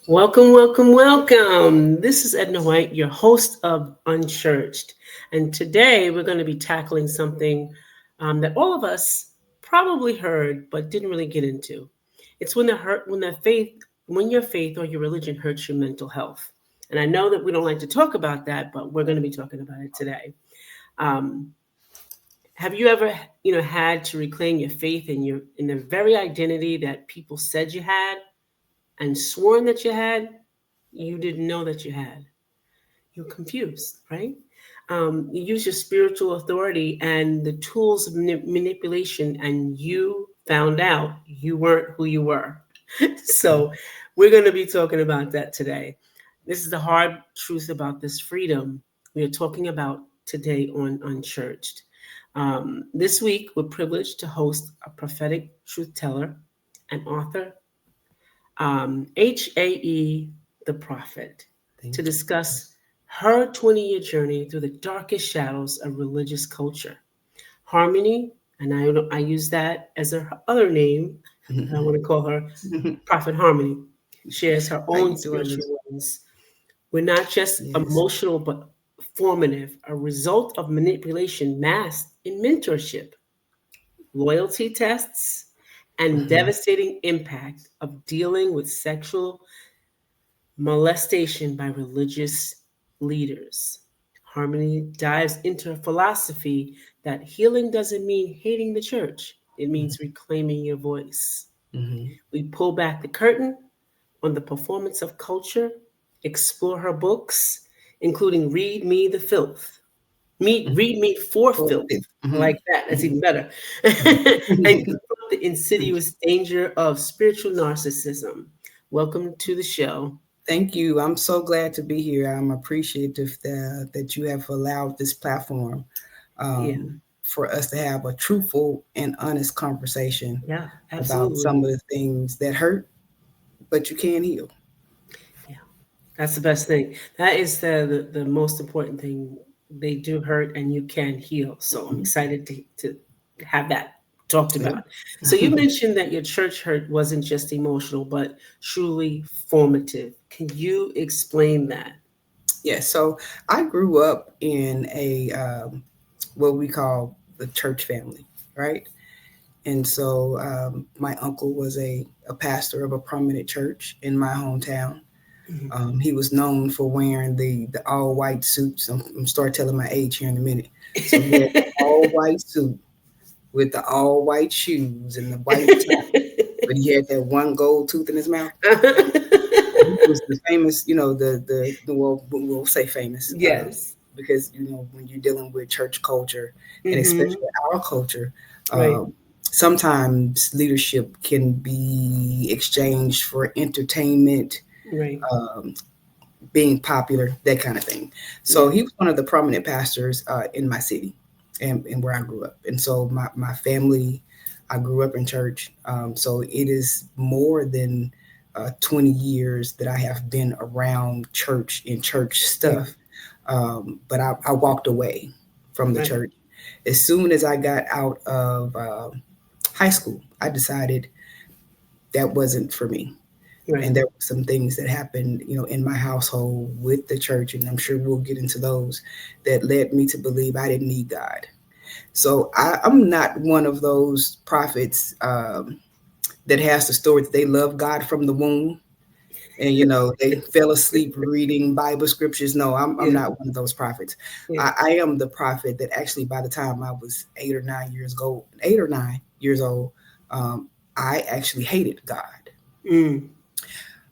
Welcome, welcome, welcome. This is Edna White, your host of Unchurched. And today we're going to be tackling something that all of us probably heard but didn't really get into. It's when your faith or your religion hurts your mental health. And I know that we don't like to talk about that, but we're going to be talking about it today. Um, have you ever, had to reclaim your faith in the very identity that people said you had and sworn that you had? You didn't know that you had. You're confused, right? You use your spiritual authority and the tools of manipulation, and you found out you weren't who you were. So, we're going to be talking about that today. This is the hard truth about this freedom we are talking about today on Unchurched. This week, we're privileged to host a prophetic truth teller and author, HAE the Prophet, to discuss her 20-year journey through the darkest shadows of religious culture. Harmony, and I use that as her other name, I want to call her Prophet Harmony, shares her How own you doing spiritual this? lens. We're not just Yes. emotional, but formative, a result of manipulation masked in mentorship, loyalty tests, and Mhm. devastating impact of dealing with sexual molestation by religious leaders. Harmony dives into a philosophy that healing doesn't mean hating the church, it means reclaiming your voice. Mhm. We pull back the curtain on the performance of culture, explore her books, including Read Me the Filth. Read Me for For Filth. it. I like that. That's even better. And confront the insidious danger of spiritual narcissism. Welcome to the show. Thank you. I'm so glad to be here. I'm appreciative that you have allowed this platform Yeah. for us to have a truthful and honest conversation Yeah, about absolutely. some of the things that hurt, but you can heal. Yeah, that's the best thing. That is the most important thing. They do hurt and you can heal. So I'm Mhm. excited to have that talked Yeah. about. So you mentioned that your church hurt wasn't just emotional, but truly formative. Can you explain that? Yeah. So I grew up in a what we call the church family, right? And so my uncle was a pastor of a prominent church in my hometown. Mhm. He was known for wearing the all white suits. I'm start telling my age here in a minute. So he had the all white suit with the all white shoes and the white tie, but he had that one gold tooth in his mouth. He was the famous, the well, we'll say famous, Yes. because when you're dealing with church culture and Hmm. especially our culture, Right. sometimes leadership can be exchanged for entertainment, Right. um, being popular, that kind of thing. So Yeah. he was one of the prominent pastors in my city and where I grew up. And so my family, I grew up in church. So it is more than 20 years that I have been around church and church Right. stuff. But I walked away from the Right. church. As soon as I got out of high school, I decided that wasn't for me. Right. And there were some things that happened, in my household with the church, and I'm sure we'll get into those, that led me to believe I didn't need God. So I'm not one of those prophets that has the story that they love God from the womb, and they fell asleep reading Bible scriptures. No, I'm Yeah. not one of those prophets. Yeah. I am the prophet that actually, by the time I was 8 or 9 years old, um, I actually hated God. Mm.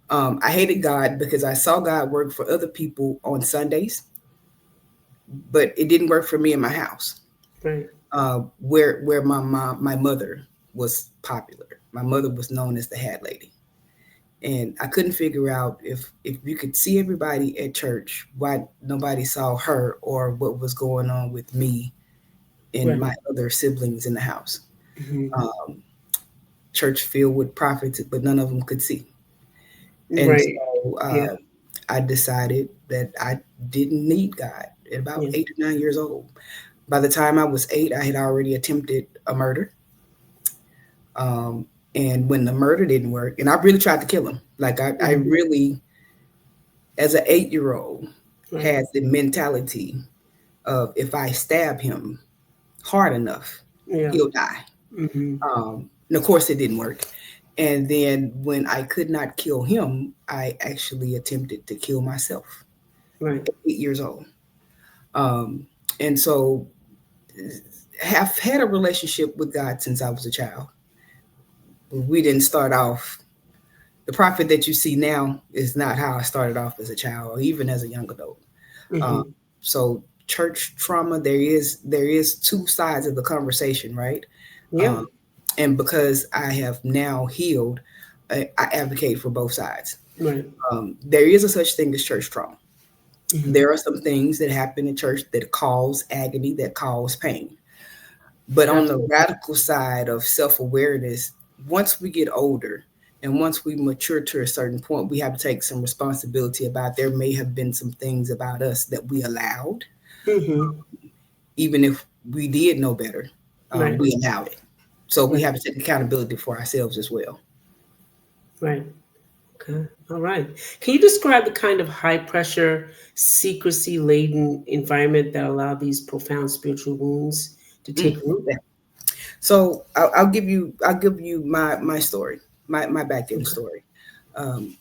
I hated God because I saw God work for other people on Sundays, but it didn't work for me in my house, Right. where my mother was popular. My mother was known as the Hat Lady, and I couldn't figure out if you could see everybody at church, why nobody saw her or what was going on with me and Right. my other siblings in the house. Hmm. Um, Church filled with prophets, but none of them could see. And Right. so Yeah. I decided that I didn't need God at about Yeah. 8 or 9 years old. By the time I was 8, I had already attempted a murder. Um, and when the murder didn't work, and I really tried to kill him, like I Hmm. really, as an 8-year-old, Right. had the mentality of if I stab him hard enough, Yeah. he'll die. Mm-hmm. And of course, it didn't work. And then when I could not kill him, I actually attempted to kill myself Right. at 8 years old. Um, and so have had a relationship with God since I was a child. We didn't start off, the prophet that you see now is not how I started off as a child or even as a young adult. Um, Mm-hmm. so church trauma, there is two sides of the conversation, right? Yeah. Um, and because I have now healed, I advocate for both sides. Right. There is a such thing as church trauma. Mm-hmm. There are some things that happen in church that cause agony, that cause pain. But on the Absolutely. radical side of self awareness, once we get older and once we mature to a certain point, we have to take some responsibility about there may have been some things about us that we allowed, Mm-hmm. even if we did know better, Right. we allowed it. So we Right. have to take accountability for ourselves as well. Right. Okay. All right. Can you describe the kind of high pressure, secrecy laden environment that allowed these profound spiritual wounds to take Mm. root? So I'll give you my story, my back end Okay. story. Um,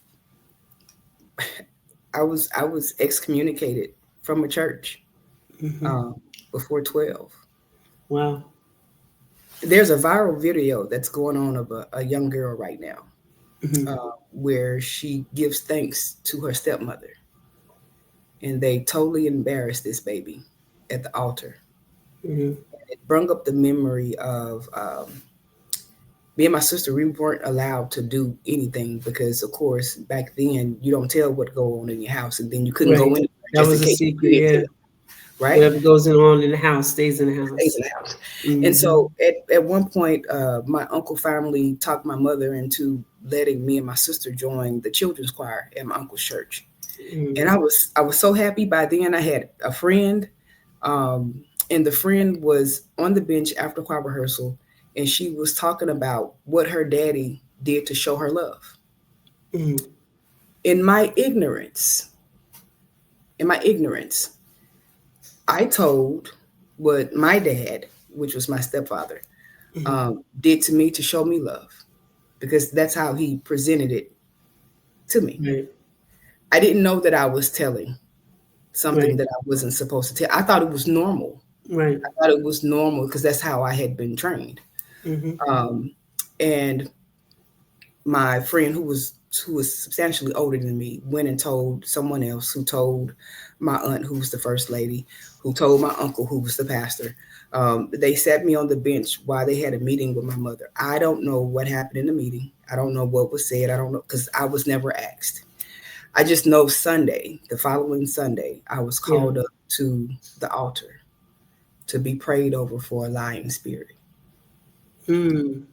I was excommunicated from a church Mm-hmm. um, before 12. Wow. There's a viral video that's going on of a young girl right now Mm-hmm. where she gives thanks to her stepmother, and they totally embarrassed this baby at the altar. Mm-hmm. It brought up the memory of me and my sister. We weren't allowed to do anything because, of course, back then you don't tell what go on in your house, and then you couldn't go Right. anywhere That just in was a case you secret. did tell, Yeah. right? Whatever goes on in the house stays in the Stays house. in the house. And Mm-hmm. so at one point, my uncle finally talked my mother into letting me and my sister join the children's choir at my uncle's church. And Mm-hmm. I was so happy. By then I had a friend, um, and the friend was on the bench after choir rehearsal, and she was talking about what her daddy did to show her love. Mm-hmm. In my ignorance, in my ignorance, I told what my dad, which was my stepfather, Mm-hmm. did to me to show me love, because that's how he presented it to me. Right. I didn't know that I was telling something Right. that I wasn't supposed to tell. I thought it was normal. Right. I thought it was normal because that's how I had been trained. Mm-hmm. Um, and my friend who was substantially older than me went and told someone else, who told my aunt, who was the first lady, who told my uncle, who was the pastor. They sat me on the bench while they had a meeting with my mother. I don't know what happened in the meeting. I don't know what was said. I don't know, because I was never asked. I just know Sunday, the following Sunday, I was Yeah. called up to the altar to be prayed over for a lying spirit, Mm.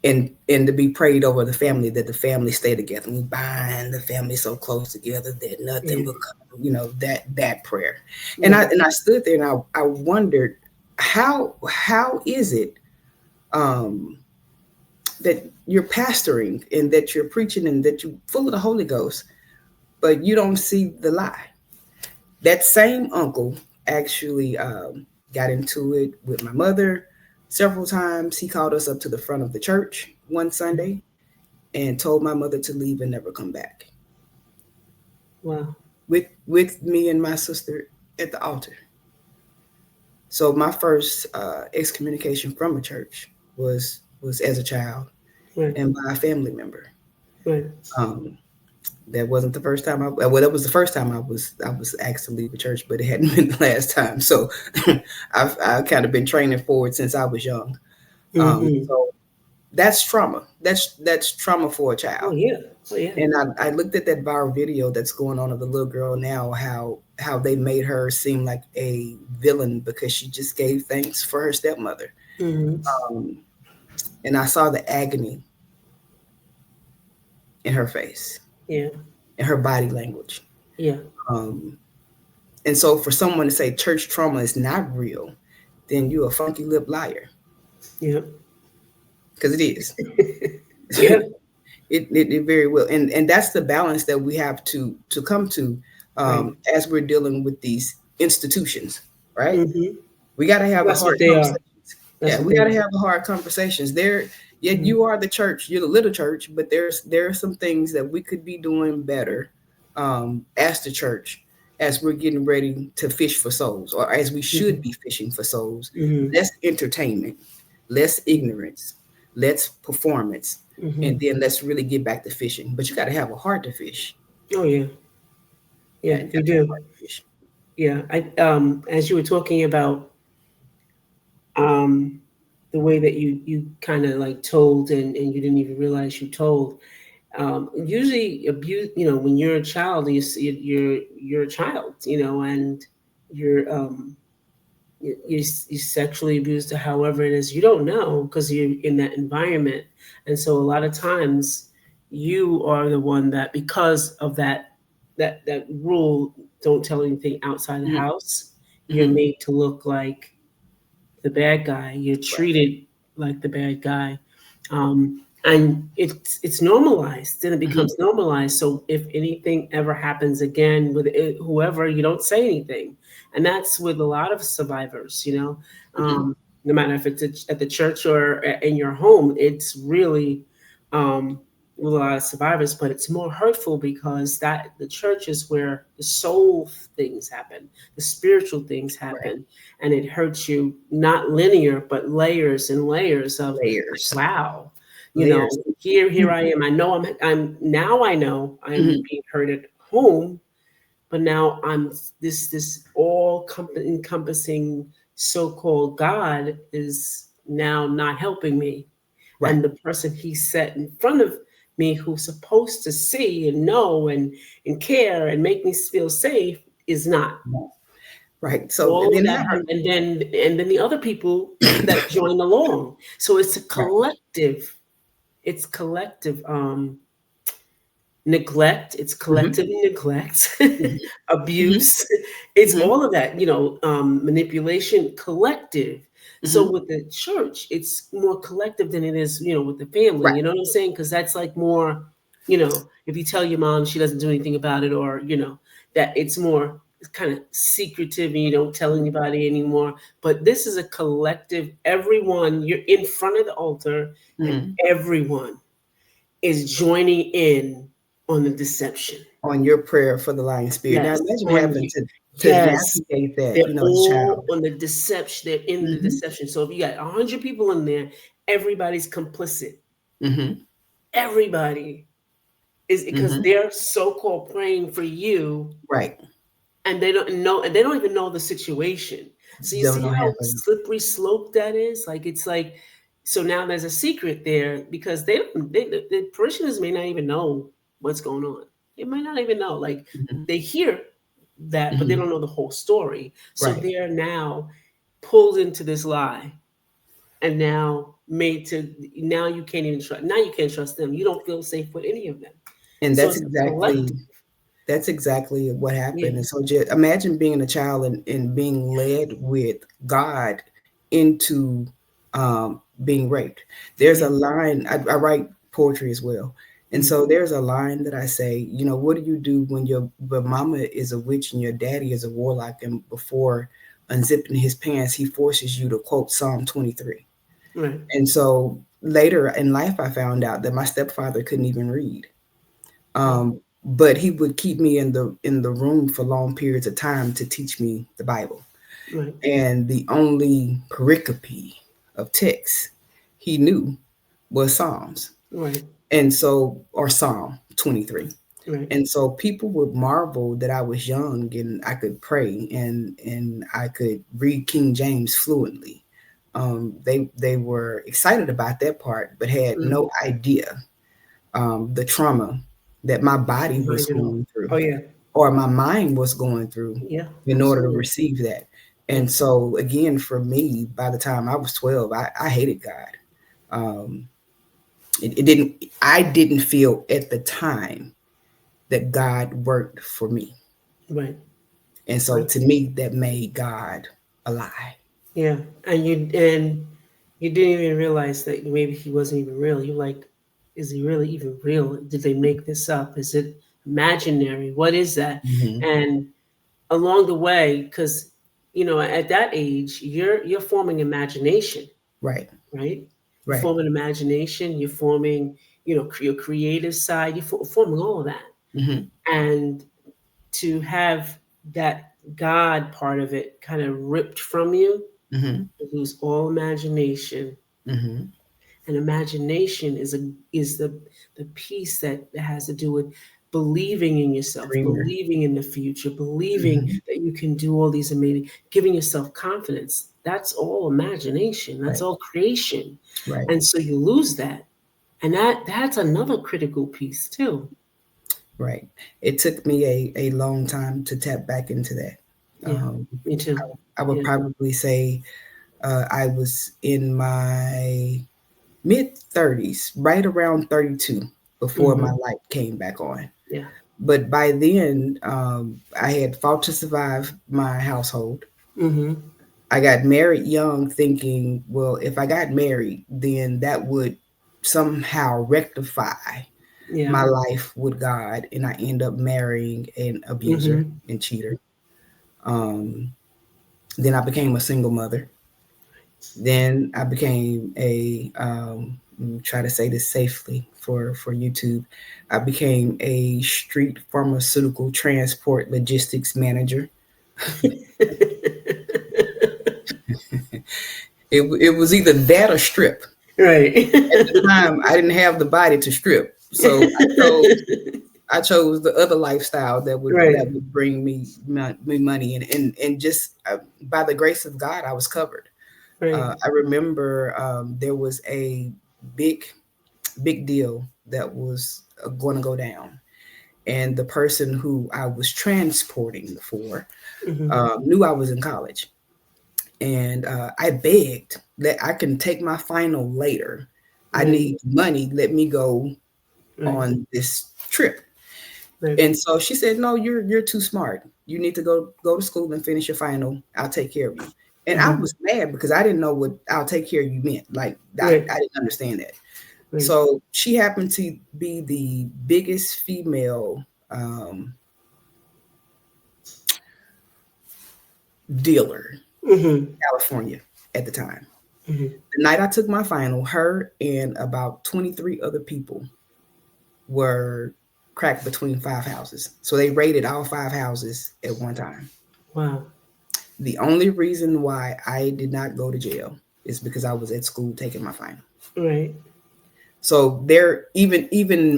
and to be prayed over the family, that the family stay together. We bind the family so close together that nothing Yeah. will come, that prayer. And I Right. and I stood there and I wondered, how is it um that you're pastoring and that you're preaching and that you're full of the Holy Ghost, but you don't see the lie. That same uncle actually got into it with my mother several times. He called us up to the front of the church one Sunday and told my mother to leave and never come back, Wow. with me and my sister at the altar. So my first excommunication from a church was as a child Right. and by a family member. Right. Um, that wasn't the first time that was the first time I was asked to leave a church, but it hadn't been the last time. So I've kind of been training for it since I was young. Mm-hmm. So that's trauma. That's trauma for a Oh child. yeah. Oh yeah. And I looked at that viral video that's going on of the little girl now, how they made her seem like a villain because she just gave thanks for her stepmother. Mm-hmm. Um, and I saw the agony in her face, Yeah. in her body language. Yeah. Um, and so for someone to say church trauma is not real, then you're a funky lip liar, Yeah. because it is. Yeah. It very will, and that's the balance that we have to come to, Right. as we're dealing with these institutions, right? Hmm. We got to have a That's what hard they are. conversation. That's Yeah, what we they got to are. have the hard conversations. Yeah, Hmm. you are the church. You're the little church, but there are some things that we could be doing better, as the church, as we're getting ready to fish for souls, or as we should Hmm. be fishing for souls. Hmm. Less entertainment, less ignorance, less performance, Hmm. and then let's really get back to fishing. But you got to have a heart to fish. Oh yeah, yeah, Yeah, you you got to have a do. heart to fish. Yeah, I as you were talking about um the way that you kind of like told and you didn't even realize you told. Usually abuse, when you're a child, you see you're a child, and you're you sexually abused, or however it is, you don't know because you're in that environment. And so a lot of times you are the one that, because of that rule, don't tell anything outside the Hmm. house, you're Hmm. made to look like the bad guy. You're Right. treated like the bad guy, and it's normalized. Then it Hmm. becomes normalized. So if anything ever happens again with whoever, you don't say anything, and that's with a lot of survivors. Hmm. No matter if it's at the church or in your home, it's really um, with a lot of survivors. But it's more hurtful because that the church is where the soul things happen, the spiritual things Right. happen, and it hurts you not linear but layers and layers of, Layers. wow, Layers. here I am. I know I'm now, I know I'm Hmm. being hurt at home, but now I'm this all encompassing so-called God is now not helping me, Right. and the person he set in front of me who's supposed to see and know and care and make me feel safe is not. Right. So All of then that have hurt, you and then the other people that join along. So it's a right. collective. It's collective neglect. It's Hmm. collective neglect, Hmm. Hmm. abuse. It's Hmm. all of that. Manipulation, collective. So Hmm. with the church, it's more collective than it is, with the family. Right. You know what I'm saying? Because that's like more, if you tell your mom, she doesn't do anything about it, or that it's more kind of secretive and you don't tell anybody anymore. But this is a collective. Everyone, you're in front of the altar, and Hmm. everyone is joining in on the deception. On your prayer for the lying spirit. Now Yes, imagine on having you. to Yes, navigate that, they're as a all child. on the deception. They're in the Hmm. deception. So if you got 100 people in there, everybody's complicit. Hmm. Everybody is, because Hmm. they're so-called praying for you, Right. and they don't know, and they don't even know the situation. So you Don't see know how half of it. slippery slope that is. Like, it's like, so now there's a secret there because they don't. The parishioners may not even know what's going on. They might not even know. Like, Hmm. they hear that, but they Hmm. don't know the whole story. So Right. they are now pulled into this lie, and now made to, now you can't even trust. Now you can't trust them. You don't feel safe with any of them. And So that's it's a exactly collective. that's exactly what Yeah. happened. And so just imagine being a child and being led with God into, being raped. There's Yeah. a line, I write poetry as well. And Mm. so there's a line that I say, what do you do when your mama is a witch and your daddy is a warlock, and before unzipping his pants, he forces you to quote Psalm 23. Right. And so later in life, I found out that my stepfather couldn't even read. Wow. But he would keep me in the room for long periods of time to teach me the Bible. Right. And the only pericope of text he knew was Psalms. Right. And so, or Psalm 23. Right. And so people would marvel that I was young and I could pray and I could read King James fluently. They were excited about that part, but had Mm. no idea, the trauma that my body was Behind it all. going through, Oh yeah. or my mind was going through, Yeah. in order to Absolutely. receive that. Yeah. And so, again, for me, by the time I was 12, I hated God. I didn't feel at the time that God worked for me. Right. And so Right. to me, that made God a lie. Yeah. And you didn't even realize that maybe he wasn't even real. You like, Is he really even real? Did they make this up? Is it imaginary? What is that? Hmm. And along the way, because at that age, you're forming imagination, Right. right? You're Right. forming imagination. You're forming, your creative side. You're forming all of that, Hmm. and to have that God part of it kind of ripped from you, Hmm. you lose all imagination. Hmm. And imagination is the piece that has to do with believing in yourself, Dreamer. believing in the future, believing Hmm. that you can do all these amazing, giving yourself confidence. That's all imagination. That's Right. all creation. Right. And so you lose that. And that's another critical piece too. Right. It took me a long time to tap back into that. Yeah. Um, Me too. I would Yeah. probably say I was in my mid 30s, right around 32, before my Hmm. light came back on. Yeah. But by then, I had fought to survive my household. Hmm. I got married young, thinking, well, if I got married, then that would somehow rectify Yeah. my life with God. And I end up marrying an abuser Hmm. and cheater. Um, then I became a single mother. Then I became let me try to say this safely for YouTube. I became a street pharmaceutical transport logistics manager. It was either that or strip. Right. At the time, I didn't have the body to strip, so I chose the other lifestyle that Right. would bring me money, and just by the grace of God, I was covered. Right. I remember there was a big big deal that was going to go down, and the person who I was transporting for Hmm. knew I was in college, and I begged that I can take my final later. I Right. need money. Let me go Right. on this trip. Right. And so she said, "No, you're too smart. You need to go to school and finish your final. I'll take care of you." And I Hmm. was mad because I didn't know what "I'll take care of you" meant. Like Right. I didn't understand that. Right. So she happened to be the biggest female um, dealer Hmm. in California at the time. Hmm. The night I took my final, her and about 23 other people were cracked between five houses. So they raided all five houses at one time. Wow. The only reason why I did not go to jail is because I was at school taking my final. Right. So there, even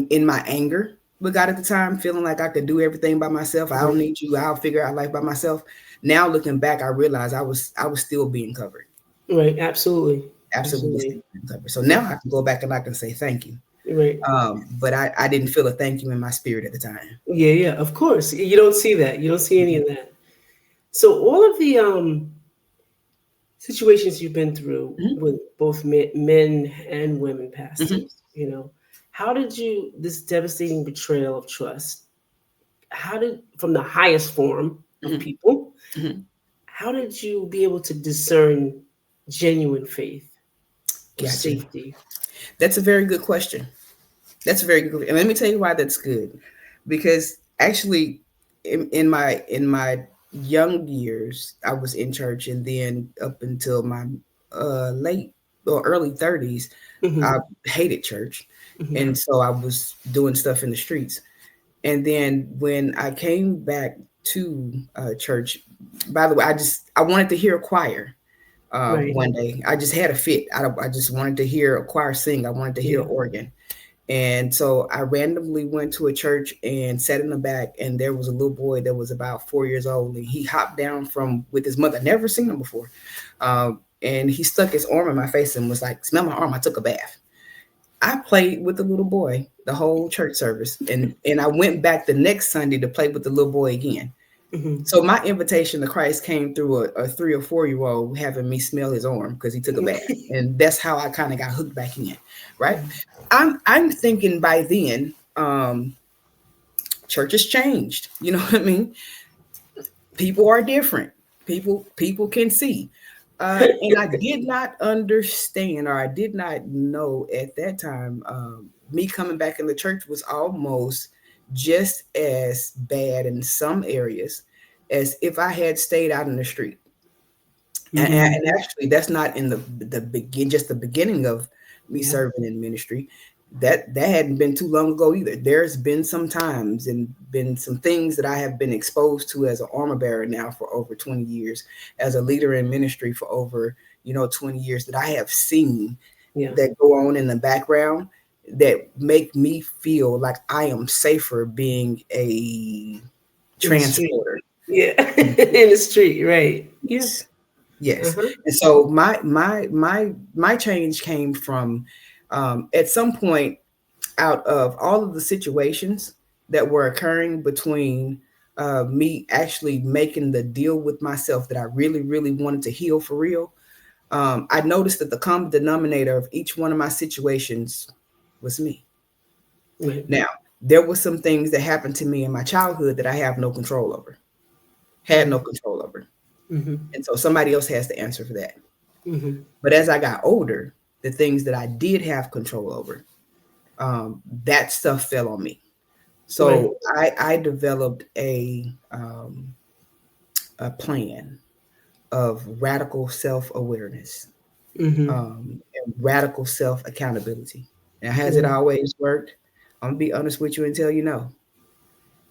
in my anger with God at the time, feeling like I could do everything by myself, I don't Right. need you. I'll figure out life by myself. Now looking back, I realized I was still being covered, Right. Absolutely. absolutely Absolutely. still being covered. So now I can go back and I can say thank you. Right. But I didn't feel a thank you in my spirit at the time. Yeah. Yeah. Of course. You don't see that. You don't see any Mhm. of that. So all of the situations you've been through Mhm. with both men and women Mhm. pastors, how did you this devastating betrayal of trust? How did from the highest form of Mhm. people? Mhm. How did you be able to discern genuine faith or Gotcha. safety? That's a very good question. That's a very good. And let me tell you why that's good, because actually, in my young years, I was in church, and then up until my late or early 30s, I Hmm. hated church, Hmm. and so I was doing stuff in the streets. And then when I came back to church, by the way, I wanted to hear a choir. Right. One day, I just had a fit. I just wanted to hear a choir sing. I wanted to hear Yeah. organ. And so I randomly went to a church and sat in the back, and there was a little boy that was about 4 years old, and he hopped down from with his mother. Never seen him before, and he stuck his arm in my face and was like, "Smell my arm." I took a bath. I played with the little boy the whole church service, and I went back the next Sunday to play with the little boy again. Hmm. So my invitation to Christ came through a 3 or 4 year old having me smell his arm because he took a bath, and that's how I kind of got hooked back in, right? I'm thinking by then, church has changed. You know what I mean? People are different. People can see, and I did not understand, or I did not know at that time, me coming back in the church was almost just as bad in some areas as if I had stayed out in the street. And Mm-hmm. actually, that's not in just the beginning of me Yeah. serving in ministry. That hadn't been too long ago either. There's been some times and been some things that I have been exposed to as an armor bearer now for over 20 years, as a leader in ministry for over 20 years, that I have seen Yeah. that go on in the background that make me feel like I am safer being a In the street. transporter. Yeah. In the street. Right. Yeah. Yes. Yes. Uh-huh. And so my change came from at some point, out of all of the situations that were occurring between me actually making the deal with myself that I really, really wanted to heal for real. I noticed that the common denominator of each one of my situations was me. Right. Now, there were some things that happened to me in my childhood that I have no control over, had no Right. control over. Mm-hmm. And so somebody else has to answer for that. Mm-hmm. But as I got older, the things that I did have control over, that stuff fell on me. Right. So I developed a plan of radical self awareness, Mm-hmm. and radical self accountability. Now, has it Yeah. always worked? I'm gonna be honest with you and tell you no.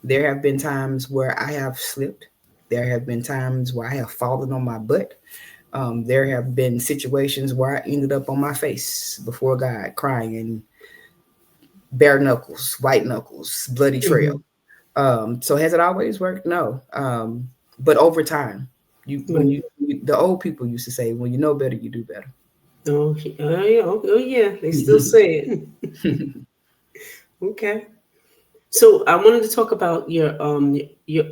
There have been times where I have slipped. There have been times where I have fallen on my butt. There have been situations where I ended up on my face before God, crying and bare knuckles, white knuckles, bloody trail. Mm-hmm. So has it always worked? No. But over time, Right. the old people used to say, when you know better, you do better. Oh, yeah. Oh, yeah. They still say it. Okay. So I wanted to talk about your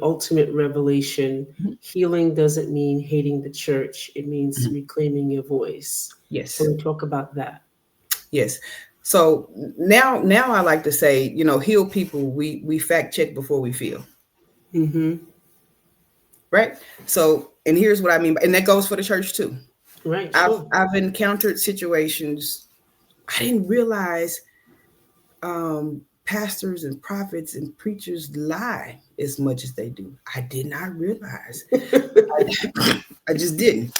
ultimate revelation. Healing doesn't mean hating the church. It means reclaiming your voice. Can Yes, we talk about that? yes. So now I like to say, heal people. We fact check before we feel, Mm-hmm. right? So, and here's what I mean, and that goes for the church too. Right. I've Sure. I've encountered situations I didn't realize pastors and prophets and preachers lie as much as they do. I did not realize. I just didn't.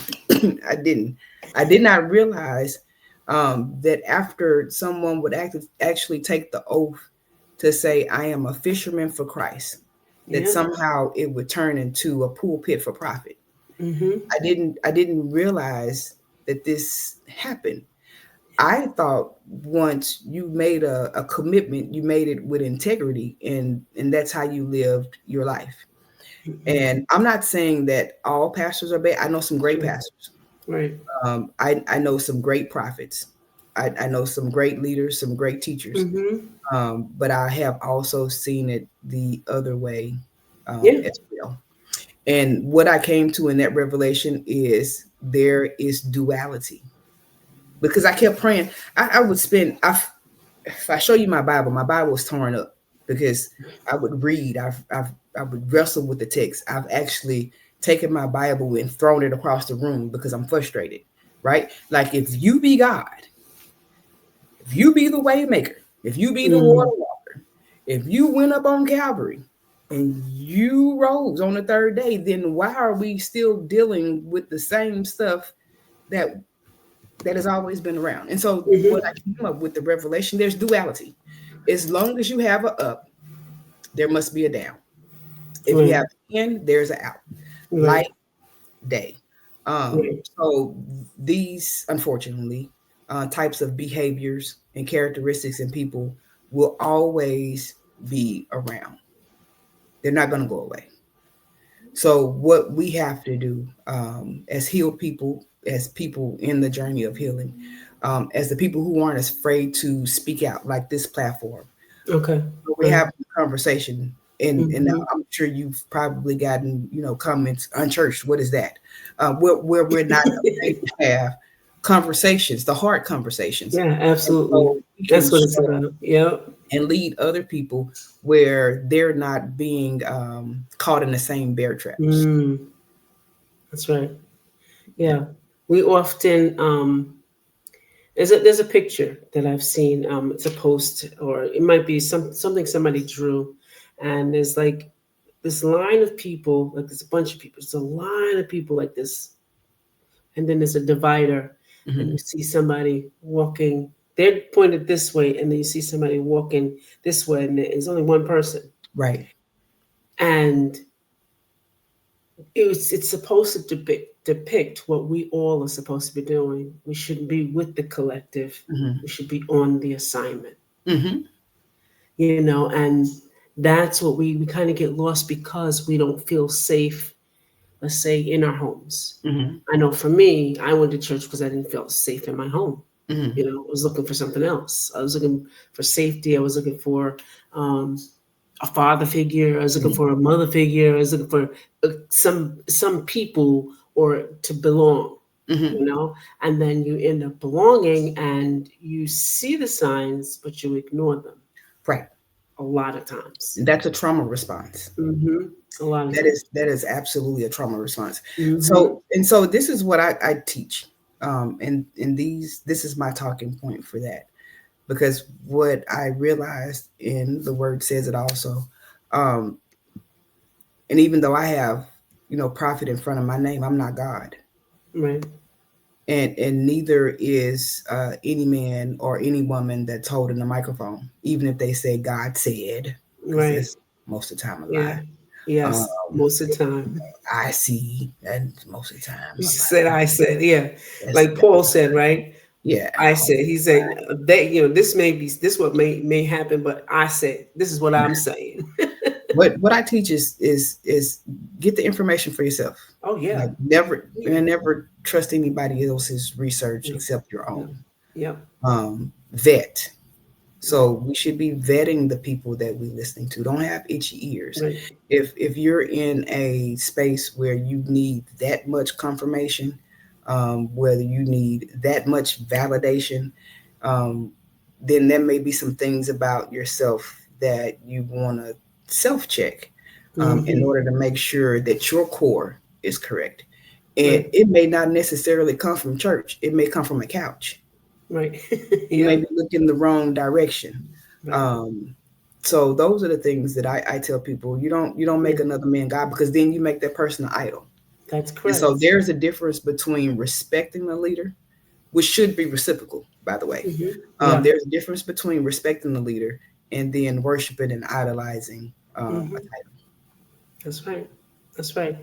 I didn't. I did not realize that after someone would actually take the oath to say, "I am a fisherman for Christ," that Yeah. somehow it would turn into a pulpit for profit. Mm-hmm. I didn't realize that this happened. I thought once you made a commitment, you made it with integrity, and that's how you lived your life. Mm-hmm. And I'm not saying that all pastors are bad. I know some great Right. pastors. Right. I know some great prophets. I know some great leaders, some great teachers. Mm-hmm. But I have also seen it the other way Yeah. as well. And what I came to in that revelation is there is duality, because I kept praying. I would spend. If I show you my Bible is torn up because I would read. I would wrestle with the text. I've actually taken my Bible and thrown it across the room because I'm frustrated. Right? Like, if you be God, if you be the way maker, if you be the water Mm. walker, if you went up on Calvary and you rose on the third day, then why are we still dealing with the same stuff that has always been around? And so what I Mm-hmm. came up with the revelation, there's duality. As long as you have a up, there must be a down. If you Right. have in, there's an out. Right. Light, day. Right. So these, unfortunately, types of behaviors and characteristics in people will always be around. They're not going to go away. So what we have to do, as healed people, as people in the journey of healing, as the people who aren't afraid to speak out, like this platform, Okay. we Right. have a conversation, and Mm-hmm. I'm sure you've probably gotten comments, unchurched, what is that? Where we're not afraid to have conversations, the hard conversations, Yeah. and Absolutely. so we can That's what it's show about. Yep. and lead other people where they're not being caught in the same bear traps. Mm. That's right. Yeah. We often There's a picture that I've seen. It's a post, or it might be something somebody drew, and there's like this line of people, like there's a bunch of people. It's a line of people like this, and then there's a divider, and you Hmm. see somebody walking. They're pointed this way, and then you see somebody walking this way, and there's only one person, Right. and it's supposed to depict what we all are supposed to be doing. We shouldn't be with the collective. Hmm. We should be on the assignment. Hmm. You know, and that's what we kind of get lost because we don't feel safe, let's say, in our homes. Hmm. I know for me, I went to church because I didn't feel safe in my home. Hmm. You know, I was looking for something else. I was looking for safety. I was looking for um, a father figure. I was looking Hmm. for a mother figure. I was looking for some people or to belong. Hmm. You know, and then you end up belonging, and you see the signs, but you ignore them Right. a lot of times. That's a trauma response. Hmm. A lot of That times. is absolutely a trauma response. Hmm. So this is what I teach. And this is my talking point for that, because what I realized, in the word says it also, um, and even though I have, prophet in front of my name, I'm not God. Right. And neither is any man or any woman that's holding the microphone, even if they say God said, because Right. that's most of the time a Yeah. lie. Yes. Um, Most of the time. I see, and most of the time You a said, lie. I said, yeah. That's Like Paul said, right? yeah. I said, he said, they, this may be, this what may happen, but I said, this is what I'm saying. What I teach is get the information for yourself. Oh, yeah. Like never Yeah. and never trust anybody else's research No, except your no. own. Yep. Vet. Right. So we should be vetting the people that we listening to. Don't have itchy ears. Right. If you're in a space where you need that much confirmation, whether you need that much validation, um, then there may be some things about yourself that you want to self check, in Hmm. order to make sure that your core is correct. And Right. it may not necessarily come from church. It may come from a couch. Right. You may Yep. be looking the wrong direction. Right. Um, so those are the things that I tell people. You don't Yeah. make another man God, because then you make that person an idol. That's And so correct. there's a difference between respecting the leader, which should be reciprocal, by the way. Hmm. Yeah. There's a difference between respecting the leader and then worshiping and idolizing a Hmm. title. That's right. That's right.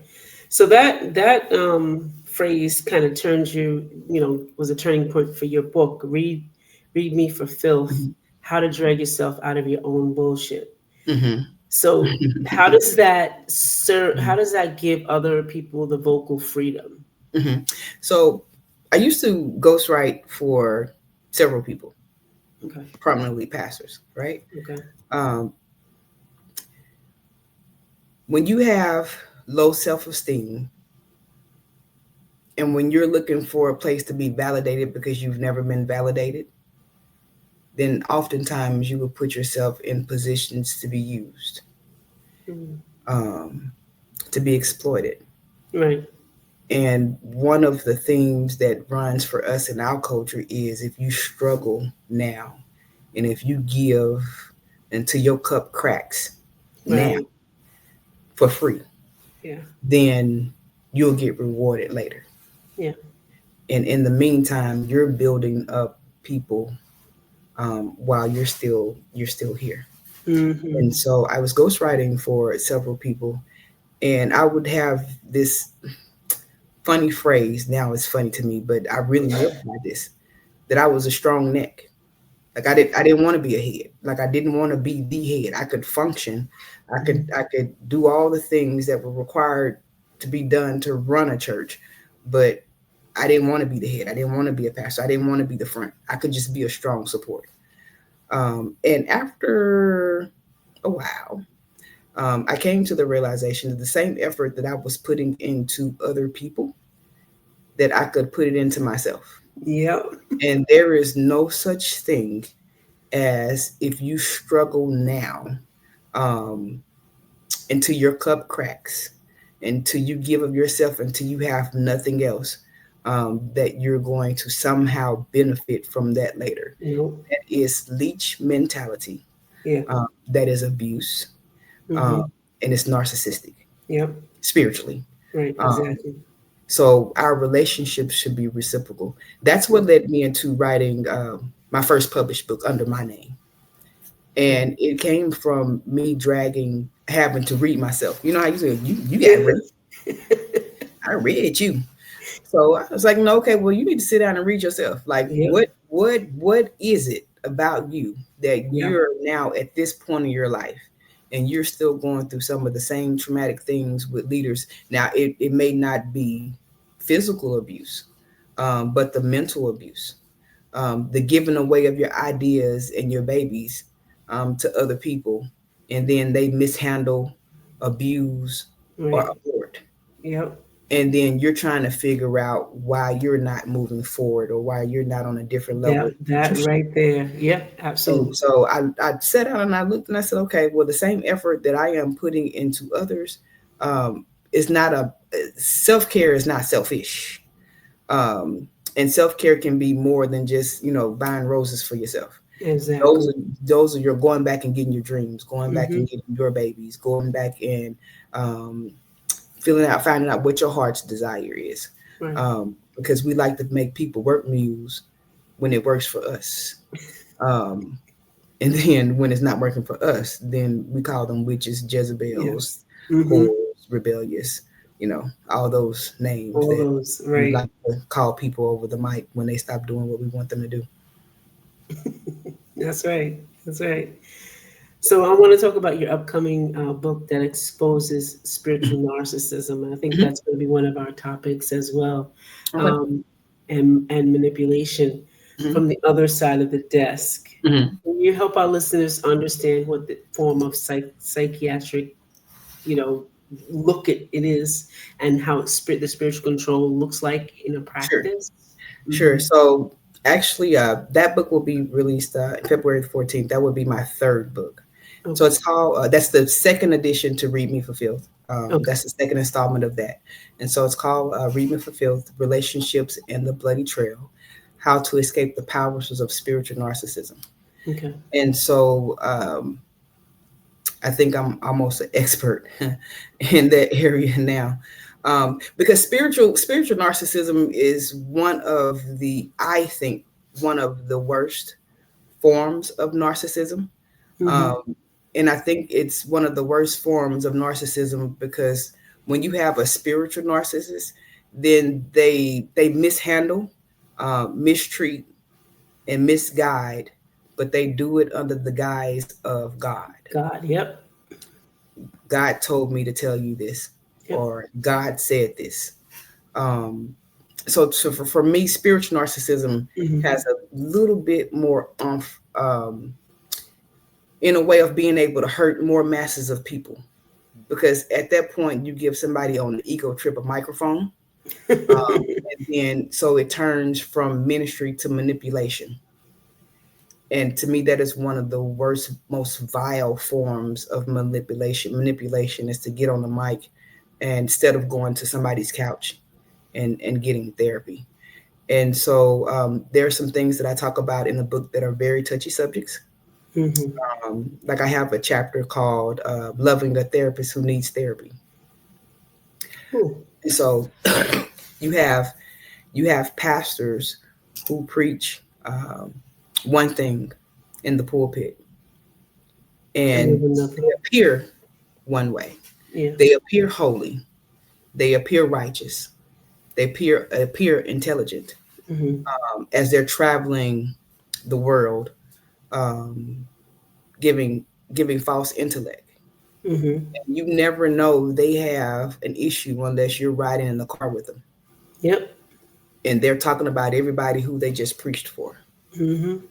So that phrase kind of turns you, was a turning point for your book. Read me for filth. Hmm. How to drag yourself out of your own bullshit. Hmm. So how does that serve? How does that give other people the vocal freedom? Hmm. So I used to ghostwrite for several people, Okay. prominently pastors, right? Okay. Um, when you have low self-esteem, and when you're looking for a place to be validated because you've never been validated, then oftentimes you will put yourself in positions to be used, Mm. um, to be exploited. Right. And one of the themes that runs for us in our culture is, if you struggle now, and if you give until your cup cracks now Right. for free, Yeah. then you'll get rewarded later. Yeah. And in the meantime, you're building up people, while you're still here. Hmm. And so I was ghostwriting for several people, and I would have this funny phrase. Now it's funny to me, but I really lived by this, that I was a strong neck. Like I didn't want to be a head. Like I didn't want to be the head. I could function. I could do all the things that were required to be done to run a church, but I didn't want to be the head. I didn't want to be a pastor. I didn't want to be the front. I could just be a strong support. And after a while, I came to the realization that the same effort that I was putting into other people, that I could put it into myself. Yep. And there is no such thing as, if you struggle now, um, until your cup cracks, until you give of yourself, until you have nothing else, that you're going to somehow benefit from that later. Nope. That is leech mentality. Yeah. That is abuse, um, Mm-hmm. and it's narcissistic Yep. spiritually. Right. Um, Exactly. so our relationships should be reciprocal. That's what led me into writing my first published book under my name, Right. and it came from me dragging, having to read myself. You know how you say you got to Yeah. read. I read you. So I was like, no, okay, well, you need to sit down and read yourself. Like, Yep. what is it about you that Yeah. you're now at this point in your life, and you're still going through some of the same traumatic things with leaders? Now, it may not be physical abuse, but the mental abuse, the giving away of your ideas and your babies to other people, and then they mishandle, abuse, or Right. abort, Yep. and then you're trying to figure out why you're not moving forward or why you're not on a different level that you That should. right there. Yep. And Absolutely. so I sat down and I looked and I said, okay, well, the same effort that I am putting into others is not a self-care is not selfish. Um, and self-care can be more than just, buying roses for yourself. Those Exactly. are those are your going back and getting your dreams, going back Mm-hmm. and getting your babies, going back and um, finding out what your heart's desire is. Right. Because we like to make people work mules when it works for us. Um, and then when it's not working for us, then we call them witches, Jezebels, Yes. Mm-hmm. whores, rebellious, all those names All that those. we Right. like to call people over the mic when they stop doing what we want them to do. That's right. That's right. So I want to talk about your upcoming book that exposes spiritual narcissism. And I think Mhm. that's going to be one of our topics as well, Okay. um, and manipulation Mhm. from the other side of the desk. Mhm. Can you help our listeners understand what the form of psychiatric, you know, look it is, and how the spiritual control looks like in a Sure. practice? Sure. Mm-hmm. So actually, that book will be released February the 14th. That would be my third book. So Okay. it's called, that's the second edition to Read Me for Filth. Okay. That's the second installment of that. And so it's called Read Me for Filth, Relationships and the Bloody Trail, How to Escape the Powers of Spiritual Narcissism. Okay. And so I think I'm almost an expert in that area now. Because spiritual narcissism is I think, one of the worst forms of narcissism. Mm-hmm. Um, and I think it's one of the worst forms of narcissism because when you have a spiritual narcissist, then they mishandle, mistreat, and misguide, but they do it under the guise of God. God. Yep. God told me to tell you this, Yep. or God said this. Um, so for me, spiritual narcissism Mm-hmm. has a little bit more in a way of being able to hurt more masses of people. Because at that point, you give somebody on the ego trip a microphone, and then so it turns from ministry to manipulation. And to me, that is one of the worst, most vile forms of manipulation. Manipulation is to get on the mic and instead of going to somebody's couch and getting therapy. And so there are some things that I talk about in the book that are very touchy subjects. Mm-hmm. Like I have a chapter called "Loving a Therapist Who Needs Therapy." Cool. And so you have pastors who preach one thing in the pulpit, And and live another. they appear one way. Yeah. They appear holy. They appear righteous. They appear intelligent Mm-hmm. as they're traveling the world, um, giving false intellect. Mm-hmm. You never know they have an issue unless you're riding in the car with them, Yep. and they're talking about everybody who they just preached for. Mm-hmm.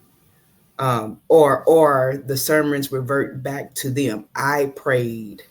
Or the sermons revert back to them. I prayed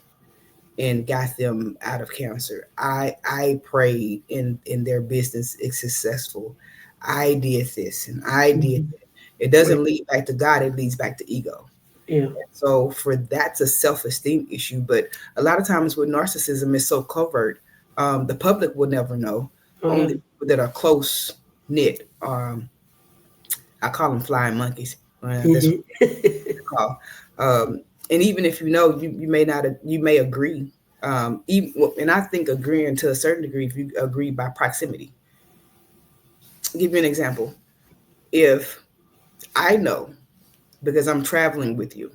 and got them out of cancer. I prayed in their business is successful. I did this and I did Mm-hmm. that. It Right. doesn't lead back to God, it leads back to ego. Yeah. So for that's a self-esteem issue. But a lot of times with narcissism, it's so covert. The public will never know. Oh yeah. Only that are close knit. I call them flying monkeys. That's what Mhm. they call. And even if you know, you may not, you may agree. Even, and I think agreeing to a certain degree, if you agree by proximity. I'll give you an example. If I know because I'm traveling with you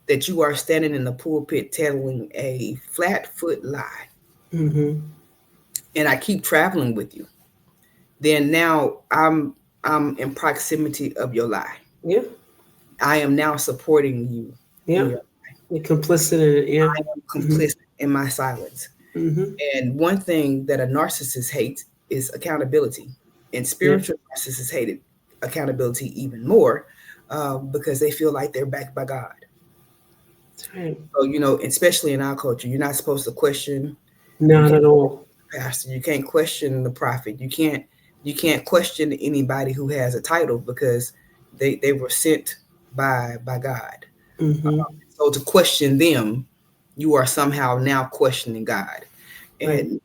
that you are standing in the pulpit telling a flat foot lie, Mhm. and I keep traveling with you, then now I'm in proximity of your lie. Yeah. I am now supporting you in Yeah. your You're complicit in it. Yeah. Mhm. complicit in my silence. Mhm. And one thing that a narcissist hates is accountability, and Yeah. spiritual narcissists hated accountability even more because they feel like they're backed by God. That's right. So especially in our culture, you're not supposed to question. You Not can't at all. pastor. You can't question the prophet. You can't question anybody who has a title because they were sent by God. Mhm. So to question them, you are somehow now questioning God. Right. And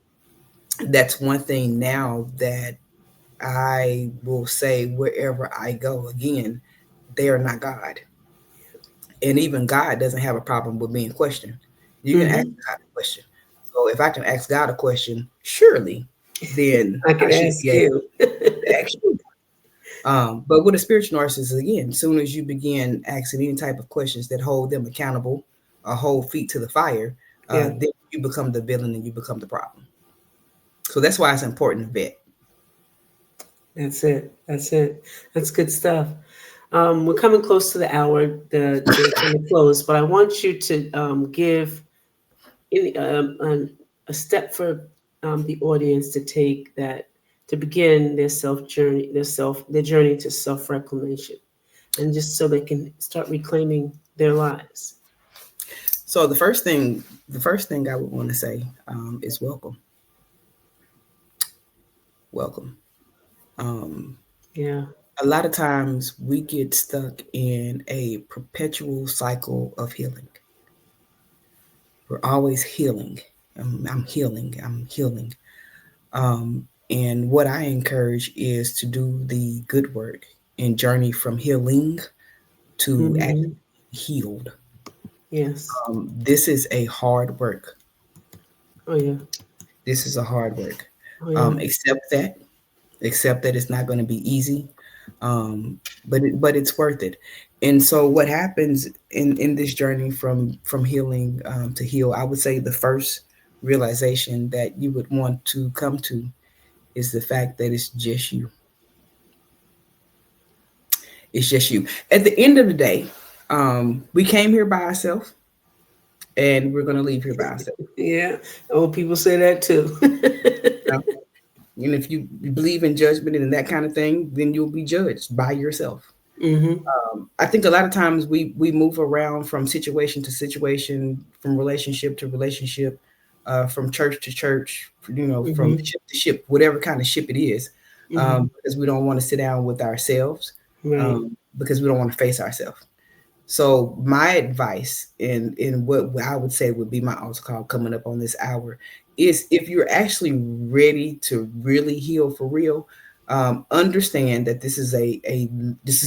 that's one thing now that I will say wherever I go again, they are not God. And even God doesn't have a problem with being questioned. You can ask Mhm. God a question. So if I can ask God a question, surely then I I can should ask be able you. to ask you. But with a spiritual narcissist, again, as soon as you begin asking any type of questions that hold them accountable or hold feet to the fire, Yeah. then you become the villain and you become the problem. So that's why it's important to vet. That's it. That's it. That's good stuff. We're coming close to the hour to the close, but I want you to give any, a step for the audience to take that to begin their self journey, their journey to self reclamation, and just so they can start reclaiming their lives. So the first thing I would want to say is welcome, welcome. Um, Yeah. a lot of times we get stuck in a perpetual cycle of healing. We're always healing. I'm healing. I'm healing. And what I encourage is to do the good work and journey from healing to Hmm. actually healed. Yes. This is a hard work. Oh yeah. This is a hard work. Oh yeah. Accept that. Accept that it's not going to be easy, but it's worth it. And so, what happens in this journey from healing to heal? I would say the first realization that you would want to come to is the fact that it's just you. It's just you. At the end of the day, we came here by ourselves, and we're going to leave here by ourselves. Yeah. Oh, people say that too. You know? And if you believe in judgment and that kind of thing, then you'll be judged by yourself. Hmm. I think a lot of times we move around from situation to situation, from relationship to relationship, from church to church, from Hmm. ship to ship, whatever kind of ship it is, Hmm. because we don't want to sit down with ourselves, Right. because we don't want to face ourselves. So my advice in what I would say would be my altar call coming up on this hour is if you're actually ready to really heal for real, understand that this is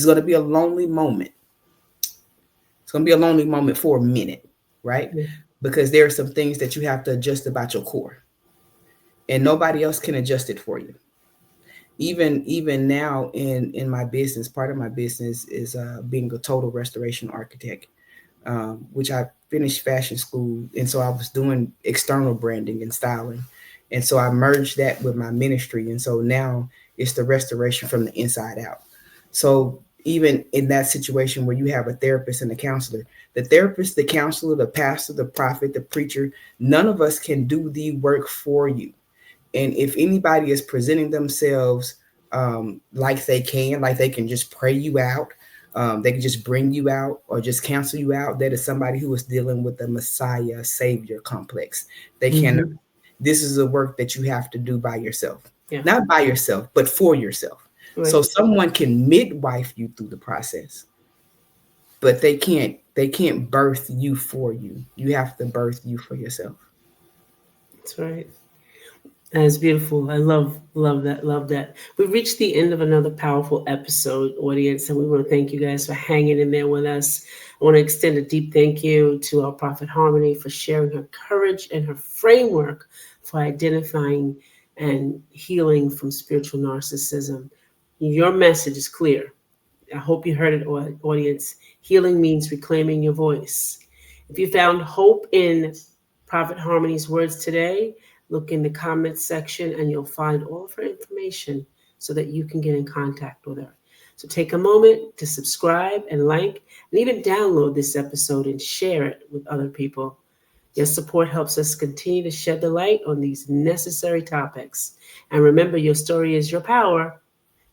going to be a lonely moment. It's going to be a lonely moment for a minute, right? Yeah. Because there are some things that you have to adjust about your core, and nobody else can adjust it for you. Even now in my business, part of my business is being a total restoration architect, which I finished fashion school, and so I was doing external branding and styling, and so I merged that with my ministry, and so now it's the restoration from the inside out. So even in that situation where you have a therapist and a counselor, the therapist, the counselor, the pastor, the prophet, the preacher, none of us can do the work for you. And if anybody is presenting themselves like they can just pray you out, they can just bring you out or just cancel you out, that is somebody who is dealing with the Messiah Savior complex. They cannot. Hmm. This is a work that you have to do by yourself, Yeah. not by yourself, but for yourself. So Right. someone can midwife you through the process, but they can't birth you for you. You have to birth you for yourself. That's right. That is beautiful. I love that. Love that. We've reached the end of another powerful episode, audience, and we want to thank you guys for hanging in there with us. I want to extend a deep thank you to our Prophet Harmony for sharing her courage and her framework for identifying and healing from spiritual narcissism. Your message is clear. I hope you heard it, audience. Healing means reclaiming your voice. If you found hope in Prophet Harmony's words today, look in the comments section and you'll find all of her information so that you can get in contact with her. So take a moment to subscribe and like, and even download this episode and share it with other people. Your support helps us continue to shed the light on these necessary topics. And remember, your story is your power,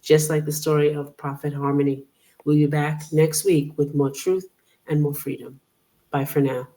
just like the story of Prophet Harmony. We'll be back next week with more truth and more freedom. Bye for now.